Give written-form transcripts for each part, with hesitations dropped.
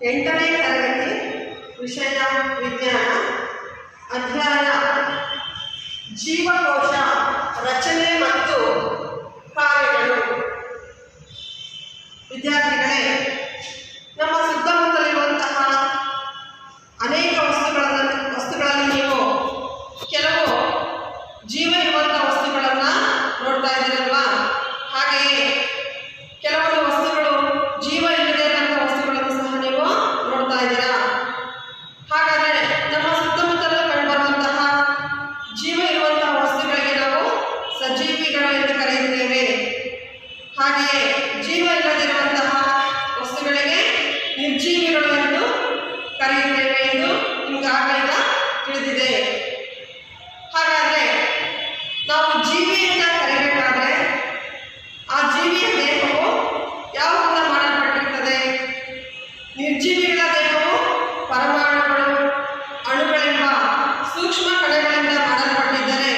8ನೇ ತರಗತಿ ವಿಷಯ ವಿಜ್ಞಾನ ಅಧ್ಯಾಯ ಜೀವಕೋಶ ರಚನೆ ಮತ್ತು ಕಾರ್ಯಗಳು. ವಿದ್ಯಾರ್ಥಿಗಳೇ, ನಮ್ಮ ಸುತ್ತಮುತ್ತಲಿರುವಂತಹ ಅನೇಕ ವಸ್ತುಗಳಲ್ಲಿ ನೀವು ಕೆಲವು ಜೀವ ಇರುವಂತಹ ವಸ್ತುಗಳನ್ನು ನೋಡ್ತಾ ಇದ್ದೀರಲ್ವಾ? ಹಾಗೆಯೇ ಕೆಲವೊಂದು ವಸ್ತುಗಳು ಜೀವ ಇಲ್ಲದೇ ಇರುವಂತಹ ವಸ್ತುಗಳನ್ನು ಸಹ ನೀವು ನೋಡ್ತಾ ಇದ್ದೀರಾ. ಹಾಗಾದರೆ ನಮ್ಮ ಸುತ್ತಮುತ್ತಲು ಕಂಡುಬರುವಂತಹ ಜೀವ ಇರುವಂತಹ ವಸ್ತುಗಳಿಗೆ ನಾವು ಸಜೀವಿಗಳು ಎಂದು ಕರೆಯುತ್ತೇವೆ. ಹಾಗೆಯೇ ಜೀವ ಇಲ್ಲದಿರುವಂತಹ ವಸ್ತುಗಳಿಗೆ ನಿರ್ಜೀವಿಗಳು ಎಂದು ಕರೆಯುತ್ತೇವೆ ಎಂದು ನಿಮಗಾಗಲೇ ತಿಳಿದಿದೆ. ಹಾಗಾದರೆ ನಾವು ಜೀವಿಯಿಂದ ಕರೆಯಬೇಕಾದ್ರೆ ಆ ಜೀವಿಯ ದೇಹವು ಯಾವುದರಿಂದ ಮಾಡಲ್ಪಟ್ಟಿರುತ್ತದೆ? ನಿರ್ಜೀವಿಗಳ ದೇಹವು ಪರಮಾಣುಗಳು, ಅಣುಗಳೆಂಬ ಸೂಕ್ಷ್ಮ ಕಣಗಳಿಂದ ಮಾಡಲ್ಪಟ್ಟಿದ್ದರೆ,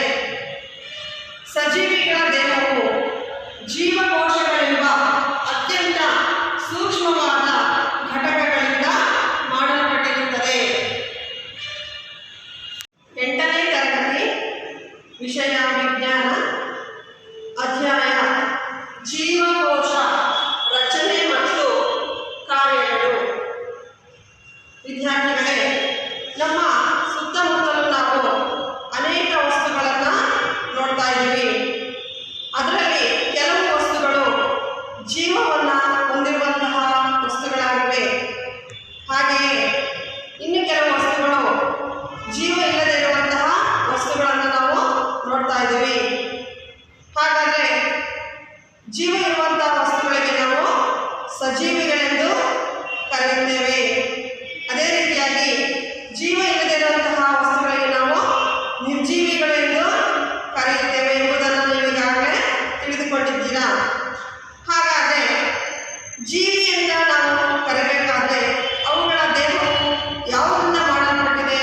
ಸಜೀವಿಗಳ ದೇಹವು ಜೀವಕೋಶಗಳೆಂಬ ಅತ್ಯಂತ ಸೂಕ್ಷ್ಮವಾದ ಘಟಕಗಳಿಂದ ಮಾಡಲ್ಪಟ್ಟಿರುತ್ತದೆ. 8ನೇ ತರಗತಿ ವಿಷಯ ವಿಜ್ಞಾನ ಅಧ್ಯಾಯ ಜೀವಕೋಶ ರಚನೆ ಮತ್ತು ಕಾರ್ಯಗಳು. ವಿದ್ಯಾರ್ಥಿಗಳೇ, ನಮ್ಮ ಸುತ್ತಮುತ್ತಲು ನಾವು ಅನೇಕ ವಸ್ತುಗಳನ್ನು ನೋಡ್ತಾ ಇದ್ದೀವಿ. ಅದರಲ್ಲಿ ಕೆಲವು ವಸ್ತುಗಳು ಜೀವವನ್ನು ಹೊಂದಿರುವಂತಹ ವಸ್ತುಗಳಾಗಿವೆ. ಹಾಗೆಯೇ ಇನ್ನು ಕೆಲವು ವಸ್ತುಗಳು ಜೀವ ಇಲ್ಲದೆ ಇರುವಂತಹ ವಸ್ತುಗಳನ್ನು ನಾವು ನೋಡ್ತಾ ಇದ್ದೀವಿ. ಹಾಗಾದರೆ ಜೀವ ಇರುವಂತಹ ವಸ್ತುಗಳಿಗೆ ನಾವು ಸಜೀವಿಗಳೆಂದು ಕರೆಯುತ್ತೇವೆ. ಅದೇ ರೀತಿಯಾಗಿ ಜೀವ ಇಲ್ಲದೆ ಇರುವಂತಹ ವಸ್ತುಗಳಿಗೆ ನಾವು ನಿರ್ಜೀವಿಗಳು ಎಂದು ಕರೆಯುತ್ತೇವೆ ಎಂಬುದನ್ನು ನೀವು ಈಗಾಗಲೇ ತಿಳಿದುಕೊಂಡಿದ್ದೀರಾ. ಹಾಗಾದರೆ ಜೀವಿ ಅಂತ ನಾವು ಕರೆಯಬೇಕಾದ್ರೆ ಅವುಗಳ ದೇಹವು ಯಾವುದರಿಂದ ಮಾಡಲ್ಪಟ್ಟಿದೆ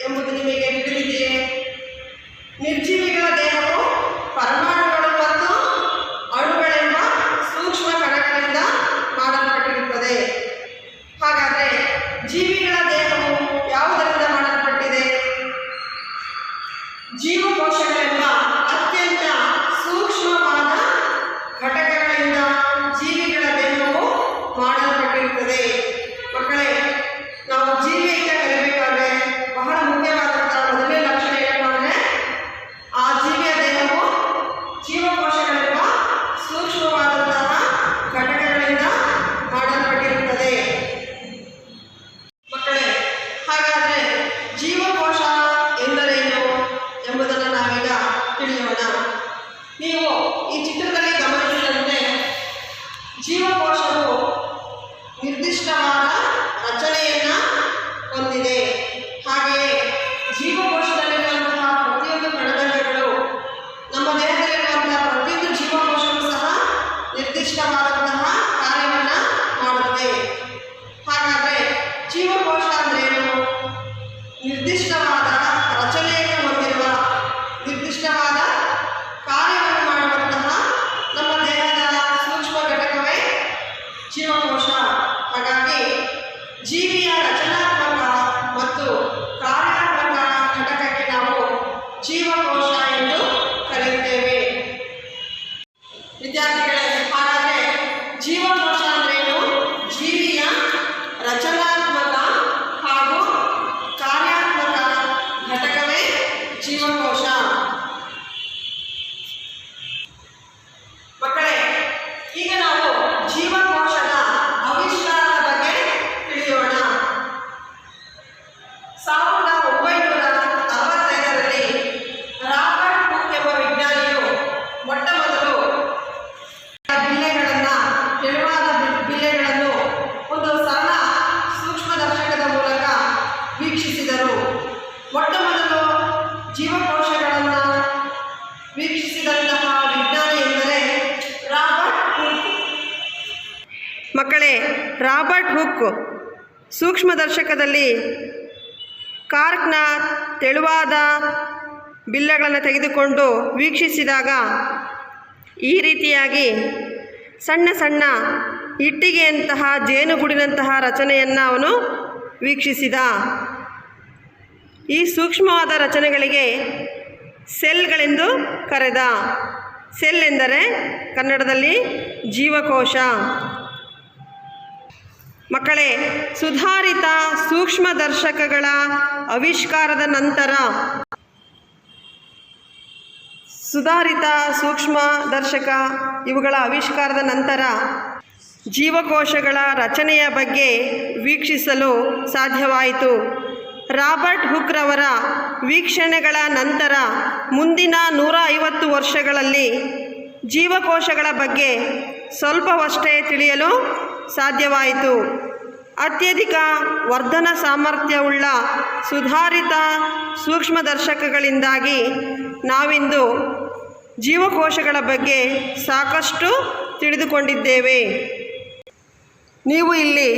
ಎಂಬುದು ನಿಮಗೆ ತಿಳಿದಿದೆಯೇ? ನಿರ್ಜೀವಿಗಳ ದೇಹವು ಪರಮಾಣುಗಳು ಮತ್ತು ಅಣುಗಳೆಂಬ ಸೂಕ್ಷ್ಮ ಕಣಗಳಿಂದ ಮಾಡಲ್ಪಟ್ಟಿರುತ್ತದೆ. ಹಾಗಾದರೆ ಜೀವಿಗಳ ದೇಹವು ಯಾವುದರಿಂದ ಮಾಡಲ್ಪಟ್ಟಿದೆ? ಜೀವಕೋಶಗಳೆಂಬ ಅತ್ಯಂತ ಸೂಕ್ಷ್ಮವಾದ ಘಟಕಗಳಿಂದ ಜೀವಿಗಳ ದೇಹವು ಮಾಡಲ್ಪಟ್ಟಿರುತ್ತದೆ. ಮಕ್ಕಳೇ, ನಾವು ಜೀವಿಯಿಂದ ಕಲಿಬೇಕಾದ್ರೆ ಬಹಳ ಮುಖ್ಯವಾದಂತಹ ಮೊದಲನೇ ಲಕ್ಷಣ ಏನಪ್ಪ ಅಂದರೆ ಆ ಜೀವಿಯ ದೇಹವು ಜೀವಕೋಶಗಳೆಂಬ ಸೂಕ್ಷ್ಮವಾದಂತಹ ಘಟಕಗಳಿಂದ ಮಾಡಲ್ಪಟ್ಟಿರುತ್ತದೆ. ಮಕ್ಕಳೇ, ಹಾಗಾದರೆ ಜೀವಕೋಶ ಎಂದರೇನು ಎಂಬುದನ್ನು ನಾವೀಗ ತಿಳಿಯೋಣ. ನೀವು ಈ ಚಿತ್ರದಲ್ಲಿ ಗಮನಿಸಿದಂತೆ ಜೀವಕೋಶವು ನಿರ್ದಿಷ್ಟವಾದ ರಚನೆಯನ್ನು ಹೊಂದಿದೆ. ಹಾಗೆಯೇ ಜೀವಕೋಶದಲ್ಲಿರುವಂತಹ ಪ್ರತಿಯೊಂದು ಕಣಗಳು, ನಮ್ಮ ದೇಹದಲ್ಲಿರುವಂತಹ ಪ್ರತಿಯೊಂದು ಜೀವಕೋಶವೂ ಸಹ ನಿರ್ದಿಷ್ಟವಾದಂತಹ ಕಾರ್ಯವನ್ನು ಮಾಡುತ್ತೆ. ಹಾಗಾದರೆ ಜೀವಕೋಶ ಅಂದ್ರೇನು? ನಿರ್ದಿಷ್ಟವಾದ ರಚನೆಯನ್ನು ಹೊಂದಿರುವ, ನಿರ್ದಿಷ್ಟವಾದ ಕಾರ್ಯವನ್ನು ಮಾಡುವಂತಹ ನಮ್ಮ ದೇಹದ ಸೂಕ್ಷ್ಮ ಘಟಕವೇ ಜೀವಕೋಶ. ಹಾಗಾಗಿ ಜೀವಿಯ ರಚನಾತ್ಮಕ ಮತ್ತು ಕಾರ್ಯಾತ್ಮಕ ಘಟಕಕ್ಕೆ ನಾವು ಜೀವಕೋಶ ಎಂದು ಕರೆಯುತ್ತೇವೆ. ವಿದ್ಯಾರ್ಥಿಗಳೇ, ಹಾಗಾದರೆ ಜೀವಕೋಶ ಅಂದ್ರೇನು? ಜೀವಿಯ ರಚನಾತ್ಮಕ ಹಾಗೂ ಕಾರ್ಯಾತ್ಮಕ ಘಟಕವೇ ಜೀವಕೋಶ. ಮಕ್ಕಳೇ, ಈಗ ನಾವು ಜೀವಕೋಶದ ಆವಿಷ್ಕಾರದ ಬಗ್ಗೆ ತಿಳಿಯೋಣ. 1965ರಲ್ಲಿ ರಾಬರ್ಟ್ ಹುಕ್ ಎಂಬ ವಿಜ್ಞಾನಿಯು ಮೊಟ್ಟ ಮೊದಲು ಬಿಲ್ಲೆಗಳನ್ನು, ತೆಳುವಾದ ಬಿಲ್ಲೆಗಳನ್ನು ಒಂದು ಸರಳ ಸೂಕ್ಷ್ಮದರ್ಶಕದ ಮೂಲಕ ವೀಕ್ಷಿಸಿದರು. ಮೊಟ್ಟ ಮೊದಲು ಜೀವಕೋಶಗಳನ್ನು ವೀಕ್ಷಿಸಿದಂತಹ ವಿಜ್ಞಾನಿ ಎಂದರೆ ರಾಬರ್ಟ್ ಹುಕ್. ಮಕ್ಕಳೇ, ರಾಬರ್ಟ್ ಹುಕ್ ಸೂಕ್ಷ್ಮದರ್ಶಕದಲ್ಲಿ ಕಾರ್ಕ್ನ ತೆಳುವಾದ ಬಿಲ್ಲೆಗಳನ್ನು ತೆಗೆದುಕೊಂಡು ವೀಕ್ಷಿಸಿದಾಗ ಈ ರೀತಿಯಾಗಿ ಸಣ್ಣ ಸಣ್ಣ ಇಟ್ಟಿಗೆಯಂತಹ ಜೇನುಗೂಡಿನಂತಹ ರಚನೆಯನ್ನು ಅವನು ವೀಕ್ಷಿಸಿದ. ಈ ಸೂಕ್ಷ್ಮವಾದ ರಚನೆಗಳಿಗೆ ಸೆಲ್ಗಳೆಂದು ಕರೆದ. ಸೆಲ್ ಎಂದರೆ ಕನ್ನಡದಲ್ಲಿ ಜೀವಕೋಶ. ಮಕ್ಕಳೇ, ಸುಧಾರಿತ ಸೂಕ್ಷ್ಮದರ್ಶಕಗಳ ಆವಿಷ್ಕಾರದ ನಂತರ ಇವುಗಳ ಆವಿಷ್ಕಾರದ ನಂತರ ಜೀವಕೋಶಗಳ ರಚನೆಯ ಬಗ್ಗೆ ವೀಕ್ಷಿಸಲು ಸಾಧ್ಯವಾಯಿತು. ರಾಬರ್ಟ್ ಹುಕ್ ರವರ ವೀಕ್ಷಣೆಗಳ ನಂತರ ಮುಂದಿನ 150 ವರ್ಷಗಳಲ್ಲಿ ಜೀವಕೋಶಗಳ ಬಗ್ಗೆ ಸ್ವಲ್ಪವಷ್ಟೇ ತಿಳಿಯಲು ಸಾಧ್ಯವಾಯಿತು. ಅತ್ಯಧಿಕ ವರ್ಧನ ಸಾಮರ್ಥ್ಯವುಳ್ಳ ಸುಧಾರಿತ ಸೂಕ್ಷ್ಮದರ್ಶಕಗಳಿಂದಾಗಿ ನಾವಿಂದು ಜೀವಕೋಶಗಳ ಬಗ್ಗೆ ಸಾಕಷ್ಟು ತಿಳಿದುಕೊಂಡಿದ್ದೇವೆ. ನೀವು ಇಲ್ಲಿ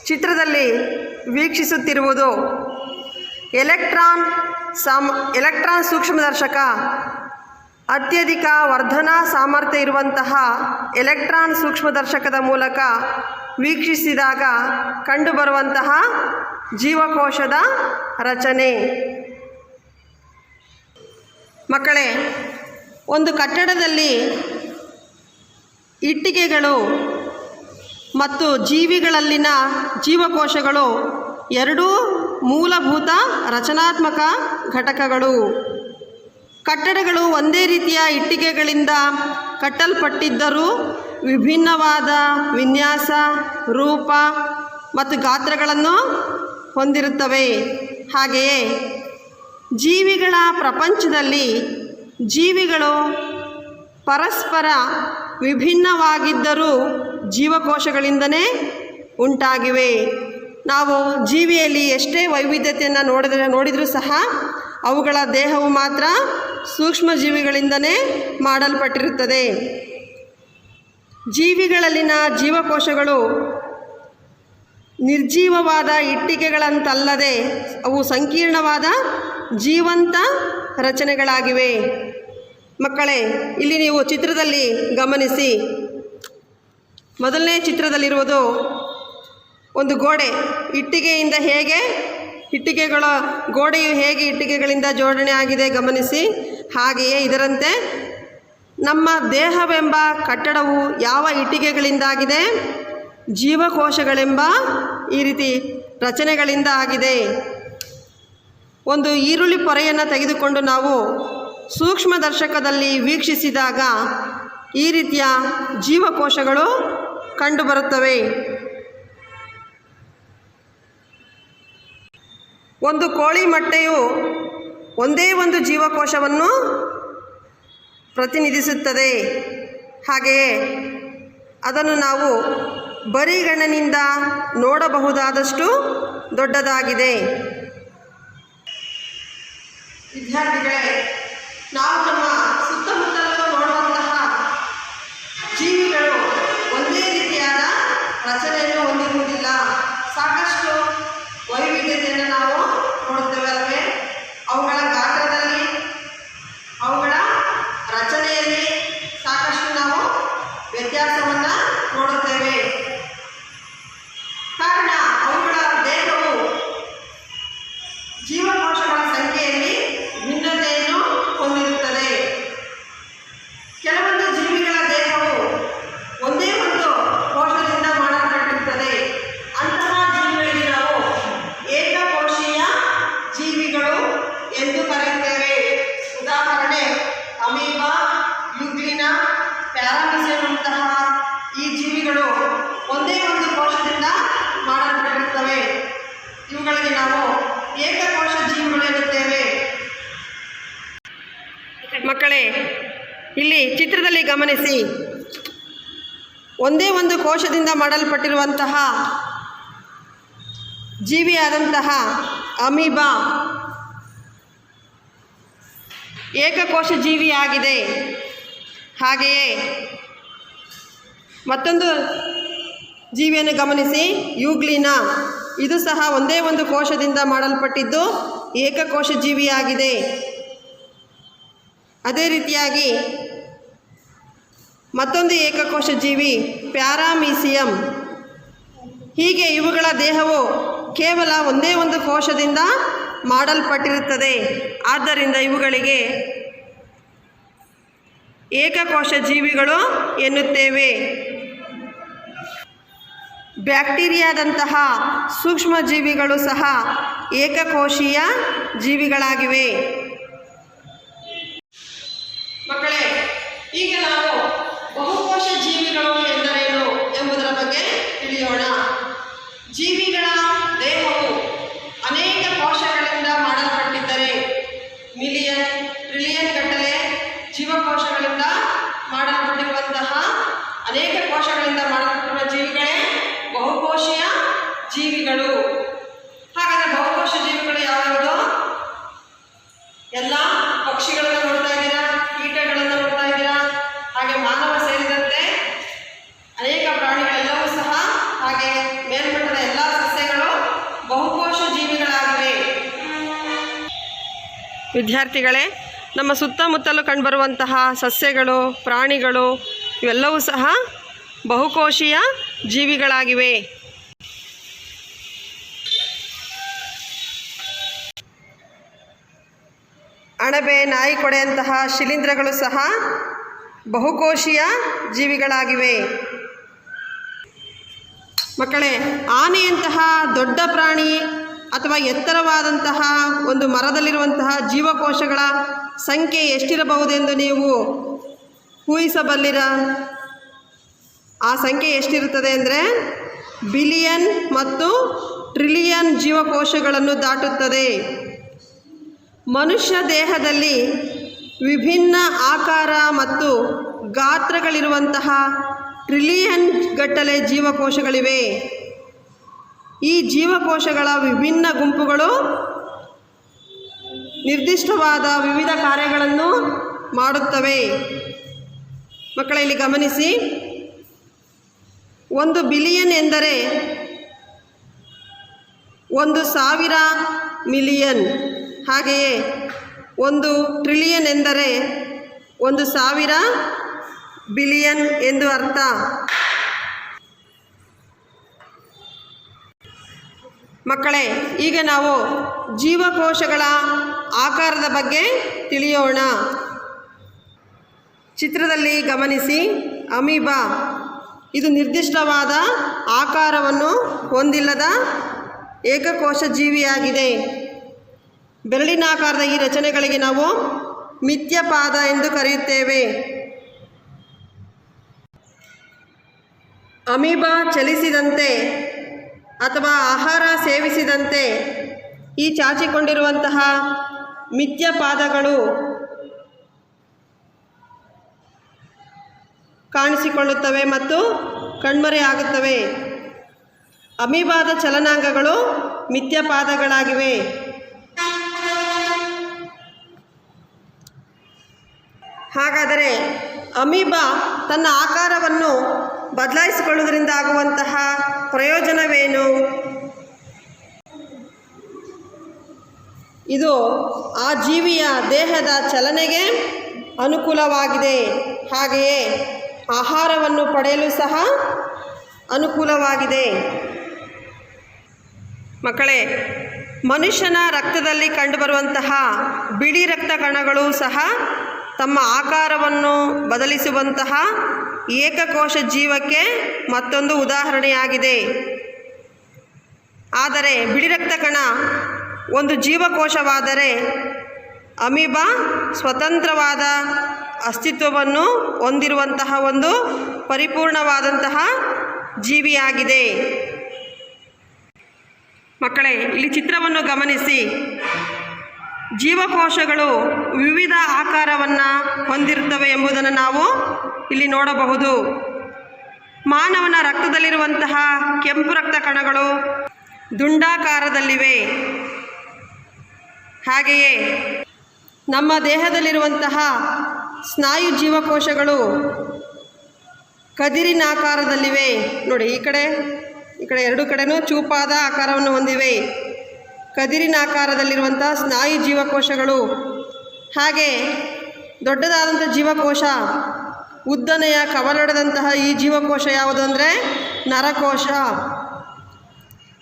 ಚಿತ್ರದಲ್ಲಿ ವೀಕ್ಷಿಸುತ್ತಿರುವುದು ಎಲೆಕ್ಟ್ರಾನ್ ಸೂಕ್ಷ್ಮದರ್ಶಕ. ಅತ್ಯಧಿಕ ವರ್ಧನಾ ಸಾಮರ್ಥ್ಯ ಇರುವಂತಹ ಎಲೆಕ್ಟ್ರಾನ್ ಸೂಕ್ಷ್ಮದರ್ಶಕದ ಮೂಲಕ ವೀಕ್ಷಿಸಿದಾಗ ಕಂಡುಬರುವಂತಹ ಜೀವಕೋಶದ ರಚನೆ. ಮಕ್ಕಳೇ, ಒಂದು ಕಟ್ಟಡದಲ್ಲಿ ಇಟ್ಟಿಗೆಗಳು ಮತ್ತು ಜೀವಿಗಳಲ್ಲಿನ ಜೀವಕೋಶಗಳು ಎರಡೂ ಮೂಲಭೂತ ರಚನಾತ್ಮಕ ಘಟಕಗಳು. ಕಟ್ಟಡಗಳು ಒಂದೇ ರೀತಿಯ ಇಟ್ಟಿಗೆಗಳಿಂದ ಕಟ್ಟಲ್ಪಟ್ಟಿದ್ದರೂ ವಿಭಿನ್ನವಾದ ವಿನ್ಯಾಸ, ರೂಪ ಮತ್ತು ಗಾತ್ರಗಳನ್ನು ಹೊಂದಿರುತ್ತವೆ. ಹಾಗೆಯೇ ಜೀವಿಗಳ ಪ್ರಪಂಚದಲ್ಲಿ ಜೀವಿಗಳು ಪರಸ್ಪರ ವಿಭಿನ್ನವಾಗಿದ್ದರೂ ಜೀವಕೋಶಗಳಿಂದಲೇ ಉಂಟಾಗಿವೆ. ನಾವು ಜೀವಿಯಲ್ಲಿ ಎಷ್ಟೇ ವೈವಿಧ್ಯತೆಯನ್ನು ನೋಡಿದರೂ ಸಹ ಅವುಗಳ ದೇಹವು ಮಾತ್ರ ಸೂಕ್ಷ್ಮ ಜೀವಿಗಳಿಂದಲೇ ಮಾಡಲ್ಪಟ್ಟಿರುತ್ತದೆ. ಜೀವಿಗಳಲ್ಲಿನ ಜೀವಕೋಶಗಳು ನಿರ್ಜೀವವಾದ ಇಟ್ಟಿಗೆಗಳಂತಲ್ಲದೆ ಅವು ಸಂಕೀರ್ಣವಾದ ಜೀವಂತ ರಚನೆಗಳಾಗಿವೆ. ಮಕ್ಕಳೇ, ಇಲ್ಲಿ ನೀವು ಚಿತ್ರದಲ್ಲಿ ಗಮನಿಸಿ. ಮೊದಲನೇ ಚಿತ್ರದಲ್ಲಿರುವುದು ಒಂದು ಗೋಡೆ. ಗೋಡೆಯು ಹೇಗೆ ಇಟ್ಟಿಗೆಗಳಿಂದ ಜೋಡಣೆ ಆಗಿದೆ ಗಮನಿಸಿ. ಹಾಗೆಯೇ ಇದರಂತೆ ನಮ್ಮ ದೇಹವೆಂಬ ಕಟ್ಟಡವು ಯಾವ ಇಟ್ಟಿಗೆಗಳಿಂದಾಗಿದೆ? ಜೀವಕೋಶಗಳೆಂಬ ಈ ರೀತಿ ರಚನೆಗಳಿಂದ ಆಗಿದೆ. ಒಂದು ಈರುಳ್ಳಿ ಪೊರೆಯನ್ನು ತೆಗೆದುಕೊಂಡು ನಾವು ಸೂಕ್ಷ್ಮದರ್ಶಕದಲ್ಲಿ ವೀಕ್ಷಿಸಿದಾಗ ಈ ರೀತಿಯ ಜೀವಕೋಶಗಳು ಕಂಡುಬರುತ್ತವೆ. ಒಂದು ಕೋಳಿ ಮೊಟ್ಟೆಯು ಒಂದೇ ಒಂದು ಜೀವಕೋಶವನ್ನು ಪ್ರತಿನಿಧಿಸುತ್ತದೆ. ಹಾಗೆಯೇ ಅದನ್ನು ನಾವು ಬರಿಗಣ್ಣಿನಿಂದ ನೋಡಬಹುದಾದಷ್ಟು ದೊಡ್ಡದಾಗಿದೆ. ವಿದ್ಯಾರ್ಥಿಗಳೇ, ನಾವು ನಮ್ಮ ಸುತ್ತಮುತ್ತಲೂ ನೋಡುವಂತಹ ಜೀವಿಗಳು ಒಂದೇ ರೀತಿಯಾದ ರಚನೆಯನ್ನು ಹೊಂದಿರುವುದಿಲ್ಲ. ಸಾಕಷ್ಟು ವೈವಿಧ್ಯತೆಯನ್ನು ನಾವು ನೋಡುತ್ತೇವೆ ಅಲ್ಲವೇ? ಅವುಗಳ ಗಾತ್ರದಲ್ಲಿ, ಅವುಗಳ ರಚನೆಯಲ್ಲಿ ಸಾಕಷ್ಟು ನಾವು ವ್ಯತ್ಯಾಸವನ್ನು ನೋಡುತ್ತೇವೆ. ಕಾರಣ ಅವುಗಳ ದೇಹವು ಜೀವಕೋಶಗಳ ಸಂಖ್ಯೆಯಲ್ಲಿ ಭಿನ್ನತೆಯನ್ನು ಹೊಂದಿರುತ್ತದೆ. ಕೆಲವೊಂದು ಜೀವಿಗಳ ದೇಹವು ಒಂದೇ ಒಂದು ಕೋಶದಿಂದ ಮಾಡಲ್ಪಟ್ಟಿರುತ್ತದೆ. ಅಂತಹ ಜೀವಿಗಳಿಗೆ ನಾವು ಏಕಕೋಶೀಯ ಜೀವಿಗಳು ಎಂದು ಕರೆಯುತ್ತೇವೆ. ಉದಾಹರಣೆ ಅಮೀಬಾ, ಯುಗ್ಲಿನಾ, ಪ್ಯಾರಾಮಿಸಿಯಂತಹ ಈ ಜೀವಿಗಳು ಒಂದೇ ಒಂದು ಕೋಶದಿಂದ ಮಾಡಲ್ಪಟ್ಟಿರುತ್ತವೆ. ಇವುಗಳಿಗೆ ನಾವು ಏಕಕೋಶ ಜೀವಿಗಳು ಎನ್ನುತ್ತೇವೆ. ಮಕ್ಕಳೇ, ಇಲ್ಲಿ ಚಿತ್ರದಲ್ಲಿ ಗಮನಿಸಿ. ಒಂದೇ ಒಂದು ಕೋಶದಿಂದ ಮಾಡಲ್ಪಟ್ಟಿರುವಂತಹ ಜೀವಿಯಾದಂತಹ ಅಮೀಬಾ ಏಕಕೋಶ ಜೀವಿಯಾಗಿದೆ. ಹಾಗೆಯೇ ಮತ್ತೊಂದು ಜೀವಿಯನ್ನು ಗಮನಿಸಿ, ಯುಗ್ಲಿನಾ. ಇದು ಸಹ ಒಂದೇ ಒಂದು ಕೋಶದಿಂದ ಮಾಡಲ್ಪಟ್ಟಿದ್ದು ಏಕಕೋಶ ಜೀವಿಯಾಗಿದೆ. ಅದೇ ರೀತಿಯಾಗಿ ಮತ್ತೊಂದು ಏಕಕೋಶ ಜೀವಿ ಪ್ಯಾರಾಮೀಸಿಯಂ. ಹೀಗೆ ಇವುಗಳ ದೇಹವು ಕೇವಲ ಒಂದೇ ಒಂದು ಕೋಶದಿಂದ ಮಾಡಲ್ಪಟ್ಟಿರುತ್ತದೆ. ಆದ್ದರಿಂದ ಇವುಗಳಿಗೆ ಏಕಕೋಶ ಜೀವಿಗಳು ಎನ್ನುತ್ತೇವೆ. ಬ್ಯಾಕ್ಟೀರಿಯಾದಂತಹ ಸೂಕ್ಷ್ಮ ಜೀವಿಗಳು ಸಹ ಏಕಕೋಶೀಯ ಜೀವಿಗಳಾಗಿವೆ. ಮಕ್ಕಳೇ, ಈಗ ನಾವು ಬಹುಕೋಶ ಜೀವಿಗಳು ಎಂದರೇನು ಎಂಬುದರ ಬಗ್ಗೆ ತಿಳಿಯೋಣ. ಜೀವಿಗಳ ದೇಹವು ಅನೇಕ ಕೋಶಗಳಿಂದ ಮಾಡಲ್ಪಟ್ಟಿದ್ದರೆ ಮಿಲಿಯನ್ ಟ್ರಿಲಿಯನ್ ಗಟ್ಟಲೆ ಜೀವಕೋಶಗಳಿಂದ ಮಾಡಲ್ಪಟ್ಟಿರುವಂತಹ ಅನೇಕ ಕೋಶಗಳಿಂದ ಮಾಡಲ್ಪಟ್ಟಿರುವ ಜೀವಿಗಳೇ ಬಹುಕೋಶೀಯ ಜೀವಿಗಳು. ಹಾಗಾದರೆ ಬಹುಕೋಶ ಜೀವಿಗಳು ಯಾವ್ಯಾವುದು? ಎಲ್ಲ ಪಕ್ಷಿಗಳನ್ನು ನೋಡ್ತಾ ಇದ್ದೀರಾ, ಕೀಟಗಳನ್ನು ನೋಡ್ತಾ ಇದ್ದೀರಾ, ಹಾಗೆ ಮಾನವ ಸೇರಿದಂತೆ ಅನೇಕ ಪ್ರಾಣಿಗಳೆಲ್ಲವೂ ಸಹ, ಹಾಗೆ ಮೇಲ್ಮಟ್ಟದ ಎಲ್ಲ ಸಸ್ಯಗಳು ಬಹುಕೋಶ ಜೀವಿಗಳಾಗಿವೆ. ವಿದ್ಯಾರ್ಥಿಗಳೇ, ನಮ್ಮ ಸುತ್ತಮುತ್ತಲು ಕಂಡುಬರುವಂತಹ ಸಸ್ಯಗಳು, ಪ್ರಾಣಿಗಳು ಇವೆಲ್ಲವೂ ಸಹ ಬಹುಕೋಶೀಯ ಜೀವಿಗಳಾಗಿವೆ. ಅಣಬೆ, ನಾಯಿ ಕೊಡೆಯಂತಹ ಶಿಲೀಂಧ್ರಗಳು ಸಹ ಬಹುಕೋಶೀಯ ಜೀವಿಗಳಾಗಿವೆ. ಮಕ್ಕಳೇ, ಆನೆಯಂತಹ ದೊಡ್ಡ ಪ್ರಾಣಿ ಅಥವಾ ಎತ್ತರವಾದಂತಹ ಒಂದು ಮರದಲ್ಲಿರುವಂತಹ ಜೀವಕೋಶಗಳ ಸಂಖ್ಯೆ ಎಷ್ಟಿರಬಹುದೆಂದು ನೀವು ಊಹಿಸಬಲ್ಲಿರಾ? ಆ ಸಂಖ್ಯೆ ಎಷ್ಟಿರುತ್ತದೆ ಅಂದರೆ ಬಿಲಿಯನ್ ಮತ್ತು ಟ್ರಿಲಿಯನ್ ಜೀವಕೋಶಗಳನ್ನು ದಾಟುತ್ತದೆ. ಮನುಷ್ಯ ದೇಹದಲ್ಲಿ ವಿಭಿನ್ನ ಆಕಾರ ಮತ್ತು ಗಾತ್ರಗಳಿರುವಂತಹ ಟ್ರಿಲಿಯನ್ ಗಟ್ಟಲೆ ಜೀವಕೋಶಗಳಿವೆ. ಈ ಜೀವಕೋಶಗಳ ವಿಭಿನ್ನ ಗುಂಪುಗಳು ನಿರ್ದಿಷ್ಟವಾದ ವಿವಿಧ ಕಾರ್ಯಗಳನ್ನು ಮಾಡುತ್ತವೆ. ಮಕ್ಕಳೇ, ಇಲ್ಲಿ ಗಮನಿಸಿ. 1 ಬಿಲಿಯನ್ ಎಂದರೆ 1,000 ಮಿಲಿಯನ್. ಹಾಗೆಯೇ 1 ಟ್ರಿಲಿಯನ್ ಎಂದರೆ 1,000 ಬಿಲಿಯನ್ ಎಂದು ಅರ್ಥ. ಮಕ್ಕಳೇ, ಈಗ ನಾವು ಜೀವಕೋಶಗಳ ಆಕಾರದ ಬಗ್ಗೆ ತಿಳಿಯೋಣ. ಚಿತ್ರದಲ್ಲಿ ಗಮನಿಸಿ. ಅಮೀಬಾ ಇದು ನಿರ್ದಿಷ್ಟವಾದ ಆಕಾರವನ್ನು ಹೊಂದಿಲ್ಲದ ಏಕಕೋಶ ಜೀವಿಯಾಗಿದೆ. ಬೆರಳಿನಾಕಾರದ ಈ ರಚನೆಗಳಿಗೆ ನಾವು ಮಿಥ್ಯಪಾದ ಎಂದು ಕರೆಯುತ್ತೇವೆ. ಅಮೀಬಾ ಚಲಿಸಿದಂತೆ ಅಥವಾ ಆಹಾರ ಸೇವಿಸಿದಂತೆ ಈ ಚಾಚಿಕೊಂಡಿರುವಂತಹ ಮಿಥ್ಯಪಾದಗಳು ಕಾಣಿಸಿಕೊಳ್ಳುತ್ತವೆ ಮತ್ತು ಕಣ್ಮರೆಯಾಗುತ್ತವೆ. ಅಮೀಬಾದ ಚಲನಾಂಗಗಳು ಮಿಥ್ಯಪಾದಗಳಾಗಿವೆ. ಹಾಗಾದರೆ ಅಮೀಬಾ ತನ್ನ ಆಕಾರವನ್ನು ಬದಲಾಯಿಸಿಕೊಳ್ಳುವುದರಿಂದ ಆಗುವಂತಹ ಪ್ರಯೋಜನವೇನು? ಇದು ಆ ಜೀವಿಯ ದೇಹದ ಚಲನೆಗೆ ಅನುಕೂಲವಾಗಿದೆ. ಹಾಗೆಯೇ ಆಹಾರವನ್ನು ಪಡೆಯಲು ಸಹ ಅನುಕೂಲವಾಗಿದೆ. ಮಕ್ಕಳೇ, ಮನುಷ್ಯನ ರಕ್ತದಲ್ಲಿ ಕಂಡುಬರುವಂತಹ ಬಿಳಿ ರಕ್ತ ಕಣಗಳು ಸಹ ತಮ್ಮ ಆಕಾರವನ್ನು ಬದಲಿಸುವಂತಹ ಏಕಕೋಶ ಜೀವಕ್ಕೆ ಮತ್ತೊಂದು ಉದಾಹರಣೆಯಾಗಿದೆ. ಆದರೆ ಬಿಳಿ ರಕ್ತ ಕಣ ಒಂದು ಜೀವಕೋಶವಾದರೆ ಅಮೀಬಾ ಸ್ವತಂತ್ರವಾದ ಅಸ್ತಿತ್ವವನ್ನು ಹೊಂದಿರುವಂತಹ ಒಂದು ಪರಿಪೂರ್ಣವಾದಂತಹ ಜೀವಿಯಾಗಿದೆ. ಮಕ್ಕಳೇ, ಇಲ್ಲಿ ಚಿತ್ರವನ್ನು ಗಮನಿಸಿ. ಜೀವಕೋಶಗಳು ವಿವಿಧ ಆಕಾರವನ್ನು ಹೊಂದಿರುತ್ತವೆ ಎಂಬುದನ್ನು ನಾವು ಇಲ್ಲಿ ನೋಡಬಹುದು. ಮಾನವನ ರಕ್ತದಲ್ಲಿರುವಂತಹ ಕೆಂಪು ರಕ್ತ ಕಣಗಳು ದುಂಡಾಕಾರದಲ್ಲಿವೆ. ಹಾಗೆಯೇ ನಮ್ಮ ದೇಹದಲ್ಲಿರುವಂತಹ ಸ್ನಾಯು ಜೀವಕೋಶಗಳು ಕದಿರಿನಾಕಾರದಲ್ಲಿವೆ. ನೋಡಿ, ಈ ಕಡೆ ಎರಡು ಕಡೆನೂ ಚೂಪಾದ ಆಕಾರವನ್ನು ಹೊಂದಿವೆ. ಕದಿರಿನಾಕಾರದಲ್ಲಿರುವಂತಹ ಸ್ನಾಯು ಜೀವಕೋಶಗಳು. ಹಾಗೆ ದೊಡ್ಡದಾದಂಥ ಜೀವಕೋಶ ಉದ್ದನೆಯ ಕವಲೊಡೆದಂತಹ ಈ ಜೀವಕೋಶ ಯಾವುದು ಅಂದರೆ ನರಕೋಶ.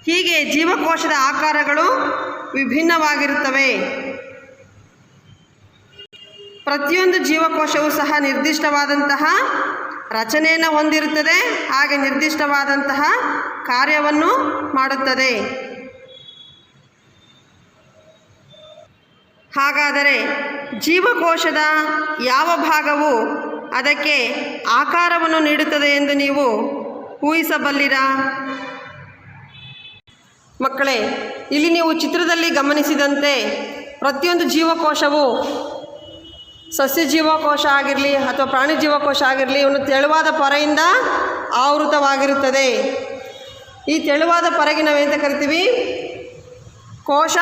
ಹೀಗೆ ಜೀವಕೋಶದ ಆಕಾರಗಳು ವಿಭಿನ್ನವಾಗಿರುತ್ತವೆ. ಪ್ರತಿಯೊಂದು ಜೀವಕೋಶವೂ ಸಹ ನಿರ್ದಿಷ್ಟವಾದಂತಹ ರಚನೆಯನ್ನು ಹೊಂದಿರುತ್ತದೆ, ಹಾಗೆ ನಿರ್ದಿಷ್ಟವಾದಂತಹ ಕಾರ್ಯವನ್ನು ಮಾಡುತ್ತದೆ. ಹಾಗಾದರೆ ಜೀವಕೋಶದ ಯಾವ ಭಾಗವು ಅದಕ್ಕೆ ಆಕಾರವನ್ನು ನೀಡುತ್ತದೆ ಎಂದು ನೀವು ಊಹಿಸಬಲ್ಲಿರಾ? ಮಕ್ಕಳೇ, ಇಲ್ಲಿ ನೀವು ಚಿತ್ರದಲ್ಲಿ ಗಮನಿಸಿದಂತೆ ಪ್ರತಿಯೊಂದು ಜೀವಕೋಶವು ಸಸ್ಯ ಜೀವಕೋಶ ಆಗಿರಲಿ ಅಥವಾ ಪ್ರಾಣಿ ಜೀವಕೋಶ ಆಗಿರಲಿ ಒಂದು ತೆಳುವಾದ ಪೊರೆಯಿಂದ ಆವೃತವಾಗಿರುತ್ತದೆ. ಈ ತೆಳುವಾದ ಪೊರೆಗೆ ನಾವೇಂತ ಕರಿತೀವಿ? ಕೋಶ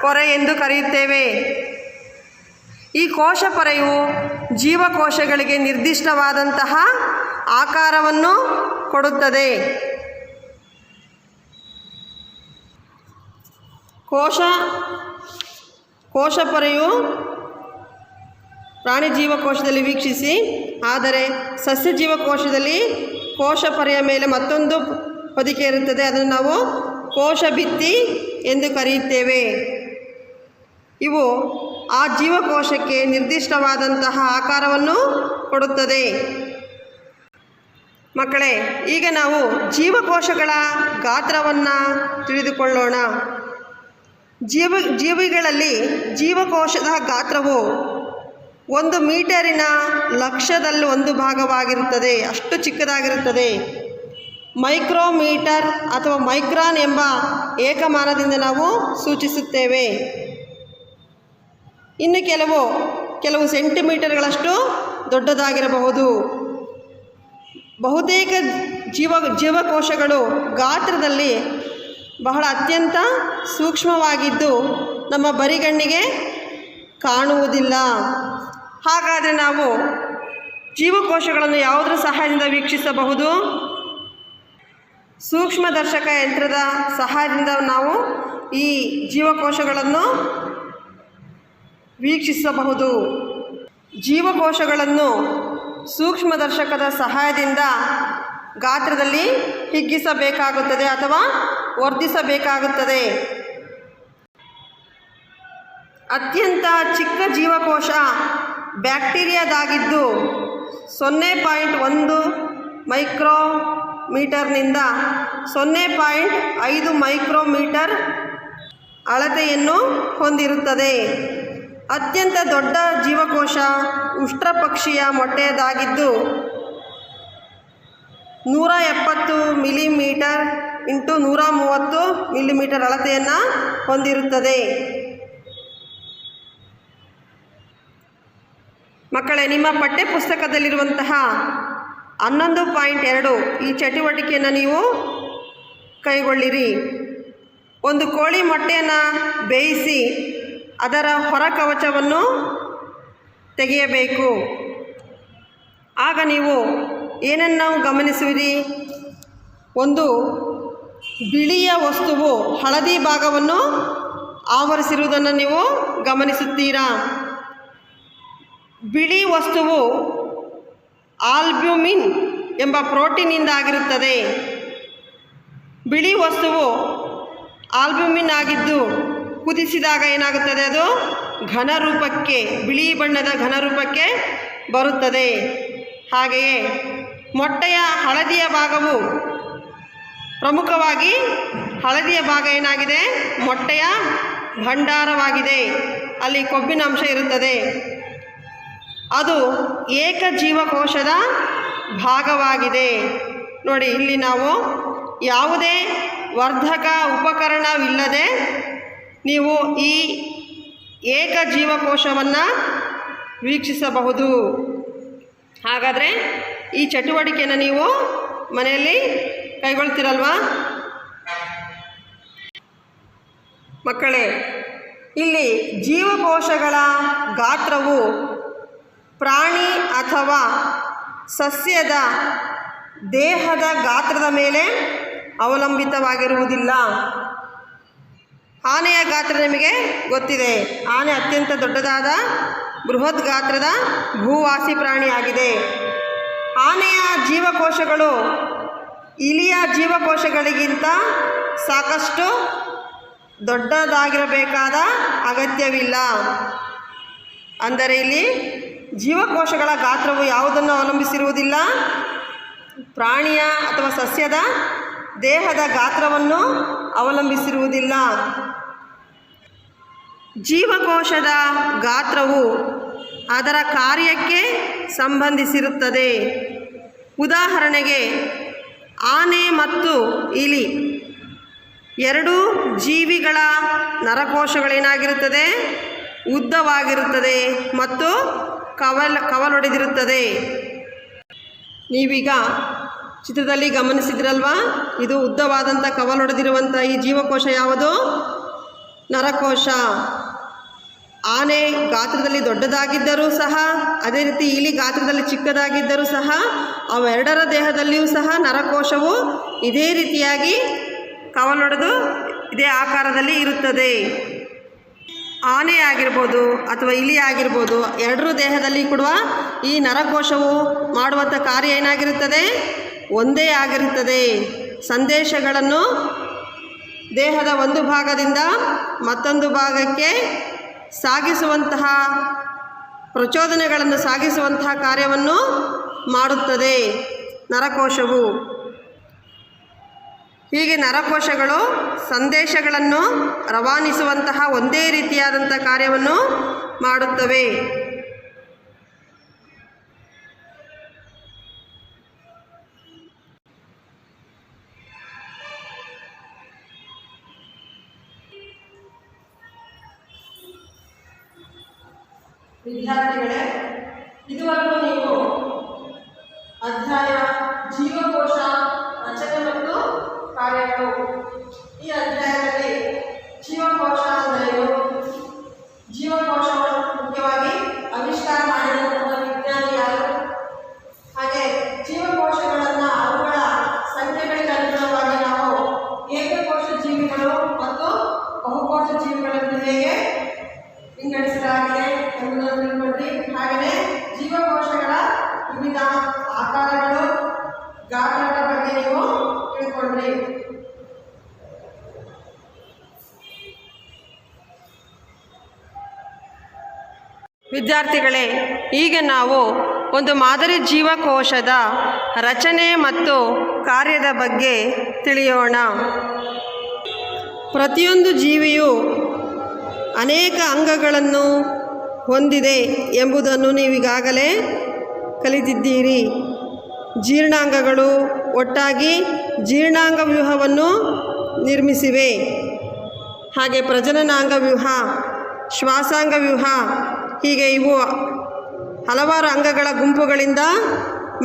ಪೊರೆ ಎಂದು ಕರೆಯುತ್ತೇವೆ. ಈ ಕೋಶ ಪೊರೆಯು ಜೀವಕೋಶಗಳಿಗೆ ನಿರ್ದಿಷ್ಟವಾದಂತಹ ಆಕಾರವನ್ನು ಕೊಡುತ್ತದೆ. ಕೋಶ ಪೊರೆಯು ಪ್ರಾಣಿ ಜೀವಕೋಶದಲ್ಲಿ ವೀಕ್ಷಿಸಿ, ಆದರೆ ಸಸ್ಯ ಜೀವಕೋಶದಲ್ಲಿ ಕೋಶ ಪೊರೆಯ ಮೇಲೆ ಮತ್ತೊಂದು ಹೊದಿಕೆ ಇರುತ್ತದೆ. ಅದನ್ನು ನಾವು ಕೋಶ ಭಿತ್ತಿ ಎಂದು ಕರೆಯುತ್ತೇವೆ. ಇವು ಆ ಜೀವಕೋಶಕ್ಕೆ ನಿರ್ದಿಷ್ಟವಾದಂತಹ ಆಕಾರವನ್ನು ಕೊಡುತ್ತದೆ. ಮಕ್ಕಳೇ, ಈಗ ನಾವು ಜೀವಕೋಶಗಳ ಗಾತ್ರವನ್ನು ತಿಳಿದುಕೊಳ್ಳೋಣ. ಜೀವಿಗಳಲ್ಲಿ ಜೀವಕೋಶದ ಗಾತ್ರವು 1 ಮೀಟರಿನ 1,00,000ದಲ್ಲಿ 1 ಭಾಗವಾಗಿರುತ್ತದೆ. ಅಷ್ಟು ಚಿಕ್ಕದಾಗಿರುತ್ತದೆ. ಮೈಕ್ರೋಮೀಟರ್ ಅಥವಾ ಮೈಕ್ರಾನ್ ಎಂಬ ಏಕಮಾನದಿಂದ ನಾವು ಸೂಚಿಸುತ್ತೇವೆ. ಇನ್ನು ಕೆಲವು ಸೆಂಟಿಮೀಟರ್ಗಳಷ್ಟು ದೊಡ್ಡದಾಗಿರಬಹುದು. ಬಹುತೇಕ ಜೀವಕೋಶಗಳು ಗಾತ್ರದಲ್ಲಿ ಬಹಳ ಅತ್ಯಂತ ಸೂಕ್ಷ್ಮವಾಗಿದ್ದು ನಮ್ಮ ಬರಿಗಣ್ಣಿಗೆ ಕಾಣುವುದಿಲ್ಲ. ಹಾಗಾದರೆ ನಾವು ಜೀವಕೋಶಗಳನ್ನು ಯಾವುದರ ಸಹಾಯದಿಂದ ವೀಕ್ಷಿಸಬಹುದು? ಸೂಕ್ಷ್ಮದರ್ಶಕ ಯಂತ್ರದ ಸಹಾಯದಿಂದ ನಾವು ಈ ಜೀವಕೋಶಗಳನ್ನು ವೀಕ್ಷಿಸಬಹುದು. ಜೀವಕೋಶಗಳನ್ನು ಸೂಕ್ಷ್ಮದರ್ಶಕದ ಸಹಾಯದಿಂದ ಗಾತ್ರದಲ್ಲಿ ಹಿಗ್ಗಿಸಬೇಕಾಗುತ್ತದೆ ಅಥವಾ ವರ್ಧಿಸಬೇಕಾಗುತ್ತದೆ. ಅತ್ಯಂತ ಚಿಕ್ಕ ಜೀವಕೋಶ ಬ್ಯಾಕ್ಟೀರಿಯಾದಾಗಿದ್ದು 0.1 ಮೈಕ್ರೋಮೀಟರ್ನಿಂದ 0.5 ಮೈಕ್ರೋಮೀಟರ್ ಅಳತೆಯನ್ನು ಹೊಂದಿರುತ್ತದೆ. ಅತ್ಯಂತ ದೊಡ್ಡ ಜೀವಕೋಶ ಉಷ್ಟ್ರಪಕ್ಷಿಯ ಮೊಟ್ಟೆಯದಾಗಿದ್ದು 170 ಮಿಲಿಮೀಟರ್ ಇಂಟು 130 ಮಿಲಿಮೀಟರ್ ಅಳತೆಯನ್ನು ಹೊಂದಿರುತ್ತದೆ. ಮಕ್ಕಳೇ, ನಿಮ್ಮ ಪಠ್ಯಪುಸ್ತಕದಲ್ಲಿರುವಂತಹ 11.2 ಈ ಚಟುವಟಿಕೆಯನ್ನು ನೀವು ಕೈಗೊಳ್ಳಿರಿ. ಒಂದು ಕೋಳಿ ಮೊಟ್ಟೆಯನ್ನು ಬೇಯಿಸಿ ಅದರ ಹೊರ ಕವಚವನ್ನು ತೆಗೆಯಬೇಕು. ಆಗ ನೀವು ಏನನ್ನು ಗಮನಿಸುವಿರಿ? ಒಂದು ಬಿಳಿಯ ವಸ್ತುವು ಹಳದಿ ಭಾಗವನ್ನು ಆವರಿಸಿರುವುದನ್ನು ನೀವು ಗಮನಿಸುತ್ತೀರಾ? ಬಿಳಿ ವಸ್ತುವು ಆಲ್ಬ್ಯೂಮಿನ್ ಎಂಬ ಪ್ರೋಟೀನಿಂದ ಆಗಿರುತ್ತದೆ. ಬಿಳಿ ವಸ್ತುವು ಆಲ್ಬ್ಯೂಮಿನ್ ಆಗಿದ್ದು ಕುದಿಸಿದಾಗ ಏನಾಗುತ್ತದೆ? ಅದು ಘನರೂಪಕ್ಕೆ, ಬಿಳಿ ಬಣ್ಣದ ಘನರೂಪಕ್ಕೆ ಬರುತ್ತದೆ. ಹಾಗೆಯೇ ಮೊಟ್ಟೆಯ ಹಳದಿಯ ಭಾಗವು ಪ್ರಮುಖವಾಗಿ ಹಳದಿಯ ಭಾಗ ಏನಾಗಿದೆ? ಮೊಟ್ಟೆಯ ಭಂಡಾರವಾಗಿದೆ. ಅಲ್ಲಿ ಕೊಬ್ಬಿನ ಅಂಶ ಇರುತ್ತದೆ. ಅದು ಏಕಜೀವಕೋಶದ ಭಾಗವಾಗಿದೆ. ನೋಡಿ, ಇಲ್ಲಿ ನಾವು ಯಾವುದೇ ವರ್ಧಕ ಉಪಕರಣವಿಲ್ಲದೆ ನೀವು ಈ ಏಕಜೀವಕೋಶವನ್ನು ವೀಕ್ಷಿಸಬಹುದು. ಹಾಗಾದರೆ ಈ ಚಟುವಟಿಕೆಯನ್ನು ನೀವು ಮನೆಯಲ್ಲಿ ಕೈಗೊಳ್ತೀರಲ್ವಾ? ಮಕ್ಕಳೇ, ಇಲ್ಲಿ ಜೀವಕೋಶಗಳ ಗಾತ್ರವು ಪ್ರಾಣಿ ಅಥವಾ ಸಸ್ಯದ ದೇಹದ ಗಾತ್ರದ ಮೇಲೆ ಅವಲಂಬಿತವಾಗಿರುವುದಿಲ್ಲ. ಆನೆಯ ಗಾತ್ರ ನಿಮಗೆ ಗೊತ್ತಿದೆ. ಆನೆ ಅತ್ಯಂತ ದೊಡ್ಡದಾದ ಬೃಹತ್ ಗಾತ್ರದ ಭೂವಾಸಿ ಪ್ರಾಣಿಯಾಗಿದೆ. ಆನೆಯ ಜೀವಕೋಶಗಳು ಇಲಿಯ ಜೀವಕೋಶಗಳಿಗಿಂತ ಸಾಕಷ್ಟು ದೊಡ್ಡದಾಗಿರಬೇಕಾದ ಅಗತ್ಯವಿಲ್ಲ. ಅಂದರೆ ಇಲ್ಲಿ ಜೀವಕೋಶಗಳ ಗಾತ್ರವು ಯಾವುದನ್ನು ಅವಲಂಬಿಸಿರುವುದಿಲ್ಲ, ಪ್ರಾಣಿಯ ಅಥವಾ ಸಸ್ಯದ ದೇಹದ ಗಾತ್ರವನ್ನು ಅವಲಂಬಿಸಿರುವುದಿಲ್ಲ. ಜೀವಕೋಶದ ಗಾತ್ರವು ಅದರ ಕಾರ್ಯಕ್ಕೆ ಸಂಬಂಧಿಸಿರುತ್ತದೆ. ಉದಾಹರಣೆಗೆ ಆನೆ ಮತ್ತು ಇಲಿ ಎರಡೂ ಜೀವಿಗಳ ನರಕೋಶಗಳೇನಾಗಿರುತ್ತದೆ, ಉದ್ದವಾಗಿರುತ್ತದೆ ಮತ್ತು ಕವಲೊಡೆದಿರುತ್ತದೆ. ನೀವೀಗ ಚಿತ್ರದಲ್ಲಿ ಗಮನಿಸಿದ್ರಲ್ವಾ, ಇದು ಉದ್ದವಾದಂಥ ಕವಲೊಡೆದಿರುವಂಥ ಈ ಜೀವಕೋಶ ಯಾವುದು? ನರಕೋಶ. ಆನೆ ಗಾತ್ರದಲ್ಲಿ ದೊಡ್ಡದಾಗಿದ್ದರೂ ಸಹ, ಅದೇ ರೀತಿ ಇಲಿ ಗಾತ್ರದಲ್ಲಿ ಚಿಕ್ಕದಾಗಿದ್ದರೂ ಸಹ, ಅವೆರಡರ ದೇಹದಲ್ಲಿಯೂ ಸಹ ನರಕೋಶವು ಇದೇ ರೀತಿಯಾಗಿ ಕವಲೊಡೆದು ಇದೇ ಆಕಾರದಲ್ಲಿ ಇರುತ್ತದೆ. ಆನೆ ಆಗಿರ್ಬೋದು ಅಥವಾ ಇಲಿ ಆಗಿರ್ಬೋದು, ಎರಡರೂ ದೇಹದಲ್ಲಿ ಕೊಡುವ ಈ ನರಕೋಶವು ಮಾಡುವಂಥ ಕಾರ್ಯ ಏನಾಗಿರುತ್ತದೆ? ಒಂದೇ ಆಗಿರುತ್ತದೆ. ಸಂದೇಶಗಳನ್ನು ದೇಹದ ಒಂದು ಭಾಗದಿಂದ ಮತ್ತೊಂದು ಭಾಗಕ್ಕೆ ಸಾಗಿಸುವಂತಹ, ಪ್ರಚೋದನೆಗಳನ್ನು ಸಾಗಿಸುವಂತಹ ಕಾರ್ಯವನ್ನು ಮಾಡುತ್ತದೆ ನರಕೋಶವು. ಹೀಗೆ ನರಕೋಶಗಳು ಸಂದೇಶಗಳನ್ನು ರವಾನಿಸುವಂತಹ ಒಂದೇ ರೀತಿಯಾದಂಥ ಕಾರ್ಯವನ್ನು ಮಾಡುತ್ತವೆ. ವಿದ್ಯಾರ್ಥಿಗಳೇ, ಇದುವರೆಗೂ ನೀವು ಅಧ್ಯಾಯ ಜೀವಕೋಶ ರಚನೆ ಮತ್ತು ಕಾರ್ಯಗಳು, ಈ ಅಧ್ಯಾಯದಲ್ಲಿ ಜೀವಕೋಶ ಅಂದರೇನು, ಜೀವಕೋಶವನ್ನು ಮುಖ್ಯವಾಗಿ ಆವಿಷ್ಕಾರ ಮಾಡಿದಂತಹ ವಿಜ್ಞಾನಿ ಯಾರು, ಹಾಗೆ ಜೀವಕೋಶಗಳನ್ನು ಅವುಗಳ ಸಂಖ್ಯೆಗಳಿಗೆ ಅನುಗುಣವಾಗಿ ನಾವು ಏಕಕೋಶ ಜೀವಿಗಳು ಮತ್ತು ಬಹುಕೋಶ ಜೀವಿಗಳನ್ನು ಹೇಗೆ ವಿಂಗಡಿಸಲಾಗಿದೆ ಎಂಬುದನ್ನು ತಿಳ್ಕೊಂಡ್ರಿ. ಹಾಗೆಯೇ ಜೀವಕೋಶಗಳ ವಿವಿಧ ಆಕಾರಗಳು, ಗಾತ್ರಗಳ ಬಗ್ಗೆ ನೀವು ತಿಳ್ಕೊಂಡ್ರಿ. ವಿದ್ಯಾರ್ಥಿಗಳೇ, ಈಗ ನಾವು ಒಂದು ಮಾದರಿ ಜೀವಕೋಶದ ರಚನೆ ಮತ್ತು ಕಾರ್ಯದ ಬಗ್ಗೆ ತಿಳಿಯೋಣ. ಪ್ರತಿಯೊಂದು ಜೀವಿಯು ಅನೇಕ ಅಂಗಗಳನ್ನು ಹೊಂದಿದೆ ಎಂಬುದನ್ನು ನೀವೀಗಾಗಲೇ ಕಲಿತಿದ್ದೀರಿ. ಜೀರ್ಣಾಂಗಗಳು ಒಟ್ಟಾಗಿ ಜೀರ್ಣಾಂಗ ವ್ಯೂಹವನ್ನು ನಿರ್ಮಿಸಿವೆ. ಹಾಗೆ ಪ್ರಜನನಾಂಗ ವ್ಯೂಹ, ಶ್ವಾಸಾಂಗ ವ್ಯೂಹ, ಹೀಗೆ ಇವು ಹಲವಾರು ಅಂಗಗಳ ಗುಂಪುಗಳಿಂದ